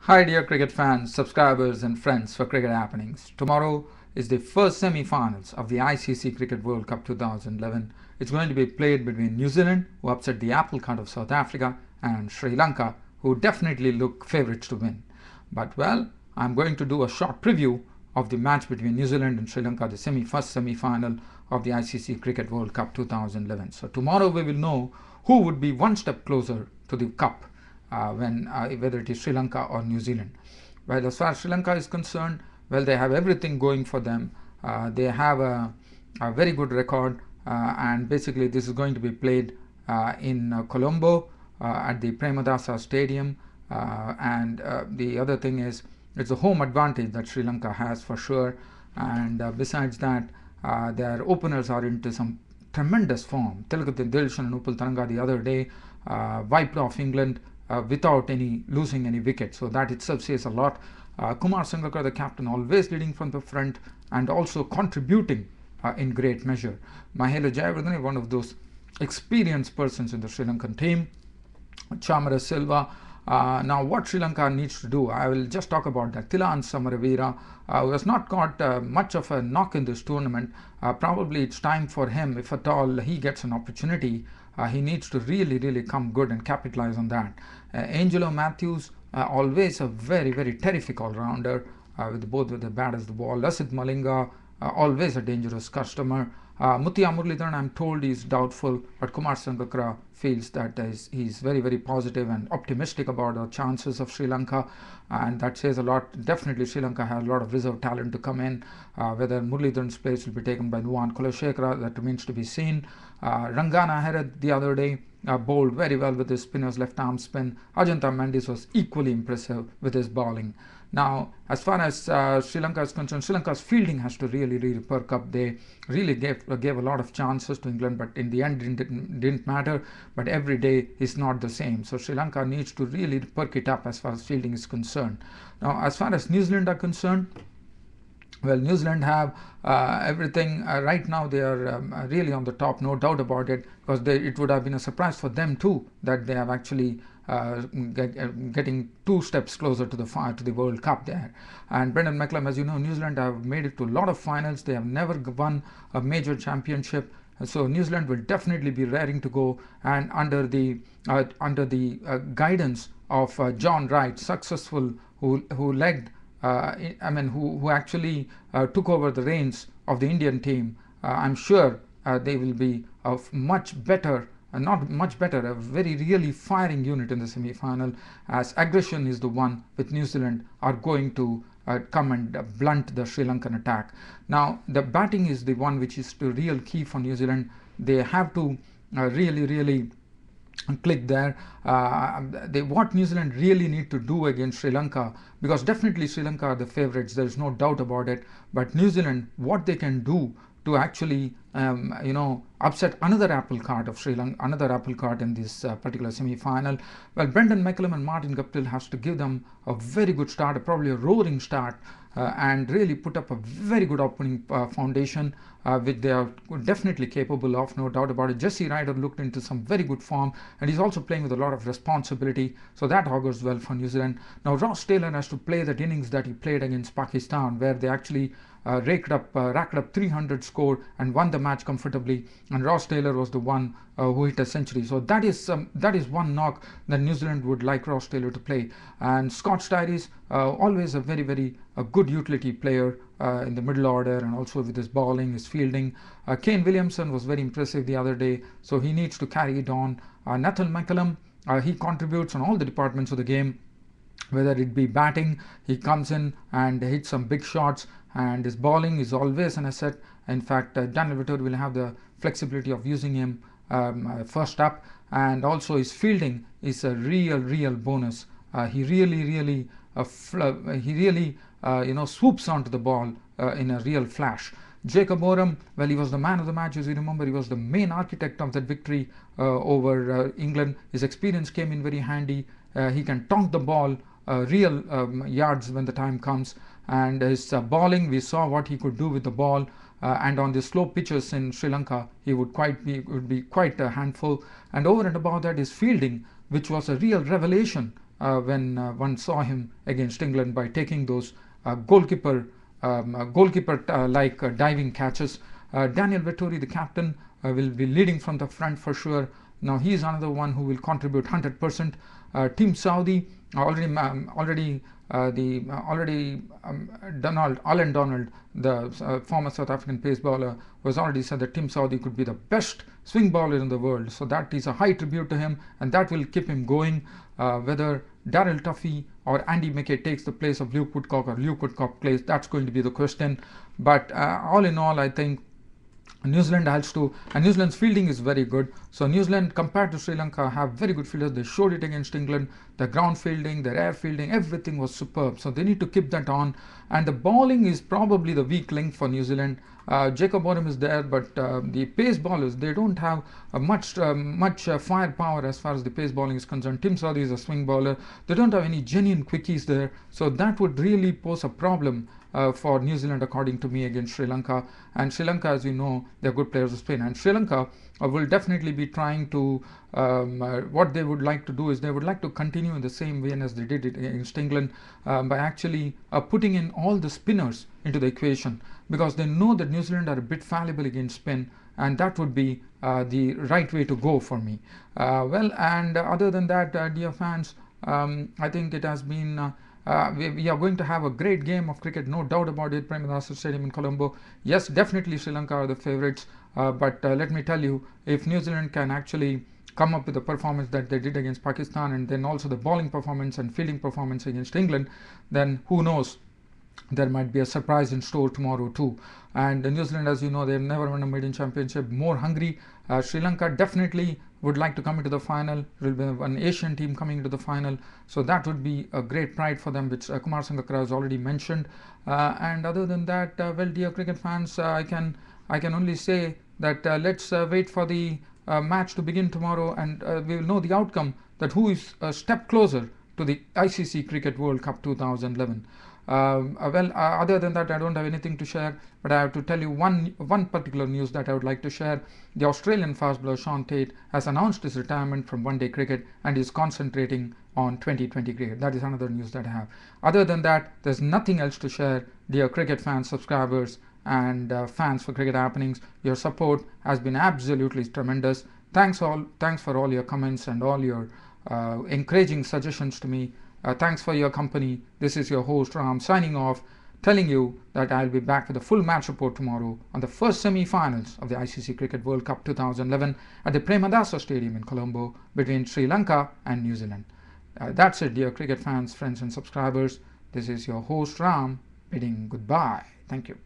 Hi dear cricket fans, subscribers and friends for Cricket Happenings. Tomorrow is the first semi-finals of the ICC Cricket World Cup 2011. It's going to be played between New Zealand, who upset the apple cart of South Africa, and Sri Lanka, who definitely look favourites to win. But well, I'm going to do a short preview of the match between New Zealand and Sri Lanka, the first semi-final of the ICC Cricket World Cup 2011. So tomorrow we will know who would be one step closer to the cup whether it is Sri Lanka or New Zealand. Well, as far as Sri Lanka is concerned, well, they have everything going for them. They have a very good record, and basically this is going to be played in Colombo at the Premadasa Stadium. And the other thing is, it's a home advantage that Sri Lanka has for sure. And besides that, their openers are into some tremendous form. Tilakuthin Dilshan and Upul Taranga the other day wiped off England without losing any wicket. So that itself says a lot. Kumar Sangakkara, the captain, always leading from the front and also contributing in great measure. Mahela Jayawardene, one of those experienced persons in the Sri Lankan team. Chamara Silva. Now what Sri Lanka needs to do, I will just talk about that. Tilan Samaravira, who has not got much of a knock in this tournament. Probably it's time for him, if at all he gets an opportunity, he needs to really come good and capitalize on that. Angelo Matthews, always a very terrific all-rounder, with both with the bat as the ball. Lasith Malinga, always a dangerous customer. Muttiah Muralidharan, I'm told he's doubtful, but Kumar Sangakkara feels that he's very positive and optimistic about the chances of Sri Lanka, and that says a lot. Definitely Sri Lanka has a lot of reserve talent to come in. Whether Muralidharan's place will be taken by Nuwan Kulasekara, that remains to be seen. Rangana Herath the other day bowled very well with his spinner's left arm spin. Ajanta Mendes was equally impressive with his bowling. Now, as far as Sri Lanka is concerned, Sri Lanka's fielding has to really perk up. They really gave a lot of chances to England, but in the end didn't matter. But every day is not the same. So Sri Lanka needs to really perk it up as far as fielding is concerned. Now, as far as New Zealand are concerned, well, New Zealand have everything. Right now they are really on the top, no doubt about it, because it would have been a surprise for them too that they have actually getting 2 steps closer to the World Cup there. And Brendan McCullum, as you know, New Zealand have made it to a lot of finals. They have never won a major championship. So New Zealand will definitely be raring to go, and under the guidance of John Wright, successful, who led who actually took over the reins of the Indian team, I'm sure they will be a much better, not much better, a very really firing unit in the semi-final, as aggression is the one with New Zealand are going to come and blunt the Sri Lankan attack. Now, the batting is the one which is the real key for New Zealand. They have to really click there. What New Zealand really need to do against Sri Lanka, because definitely Sri Lanka are the favourites, there is no doubt about it, but New Zealand, what they can do to actually upset another apple cart of Sri Lanka, another apple cart in this particular semi-final. Well, Brendan McCullum and Martin Guptill has to give them a very good start, probably a roaring start, and really put up a very good opening foundation, which they are definitely capable of, no doubt about it. Jesse Ryder looked into some very good form, and he's also playing with a lot of responsibility, so that augurs well for New Zealand. Now, Ross Taylor has to play that innings that he played against Pakistan, where they actually racked up 300 score and won the match comfortably, and Ross Taylor was the one who hit a century. So that is one knock that New Zealand would like Ross Taylor to play. And Scott Styris, always a very good utility player in the middle order, and also with his bowling, his fielding. Kane Williamson was very impressive the other day, so he needs to carry it on. Nathan McCullum, he contributes on all the departments of the game. Whether it be batting, he comes in and hits some big shots, and his bowling is always an asset. In fact, Daniel Vittori will have the flexibility of using him first up, and also his fielding is a real bonus. He really swoops onto the ball in a real flash. Jacob Oram, well, he was the man of the match, as you remember. He was the main architect of that victory over England. His experience came in very handy. He can tonk the ball real yards when the time comes, and his bowling, we saw what he could do with the ball, and on the slow pitches in Sri Lanka he would be quite a handful. And over and above that, his fielding, which was a real revelation when one saw him against England by taking those goalkeeper-like diving catches. Daniel Vettori, the captain, will be leading from the front for sure. Now he is another one who will contribute 100%. Team Saudi already Alan Donald, the former South African pace bowler, was already said that Team Saudi could be the best swing bowler in the world. So that is a high tribute to him, and that will keep him going. Whether Darryl Tuffy or Andy McKay takes the place of Luke Woodcock, or Luke Woodcock plays, that's going to be the question. But all in all, I think New Zealand has to, and New Zealand's fielding is very good. So New Zealand, compared to Sri Lanka, have very good fielders. They showed it against England. The ground fielding, their air fielding, everything was superb. So they need to keep that on. And the bowling is probably the weak link for New Zealand. Jacob Oram is there, but the pace bowlers, they don't have much firepower as far as the pace bowling is concerned. Tim Southee is a swing bowler. They don't have any genuine quickies there. So that would really pose a problem for New Zealand, according to me, against Sri Lanka. And Sri Lanka, as you know, they're good players of Spain. And Sri Lanka will definitely be trying to, what they would like to do is they would like to continue in the same vein as they did it against England, by actually putting in all the spinners into the equation, because they know that New Zealand are a bit fallible against spin, and that would be the right way to go for me. And other than that, dear fans, I think it has been we are going to have a great game of cricket, no doubt about it. Premadasa Stadium in Colombo. Yes, definitely Sri Lanka are the favourites, but let me tell you, if New Zealand can actually come up with the performance that they did against Pakistan, and then also the bowling performance and fielding performance against England, then who knows, there might be a surprise in store tomorrow too. And New Zealand, as you know, they've never won a maiden championship, more hungry. Sri Lanka definitely would like to come into the final. It will be an Asian team coming into the final, so that would be a great pride for them, which Kumar Sangakkara has already mentioned. And other than that, well, dear cricket fans, I can only say that let's wait for the match to begin tomorrow, and we will know the outcome, that who is a step closer to the ICC Cricket World Cup 2011. Other than that, I don't have anything to share, but I have to tell you one particular news that I would like to share. The Australian fast bowler Sean Tate has announced his retirement from one-day cricket and is concentrating on 2020 cricket. That is another news that I have. Other than that, there's nothing else to share. Dear cricket fans, subscribers, and fans for Cricket Happenings, your support has been absolutely tremendous. Thanks for all your comments and all your encouraging suggestions to me. Thanks for your company. This is your host Ram signing off, telling you that I'll be back with a full match report tomorrow on the first semi-finals of the ICC Cricket World Cup 2011 at the Premadasa Stadium in Colombo between Sri Lanka and New Zealand. That's it, dear cricket fans, friends and subscribers. This is your host Ram bidding goodbye. Thank you.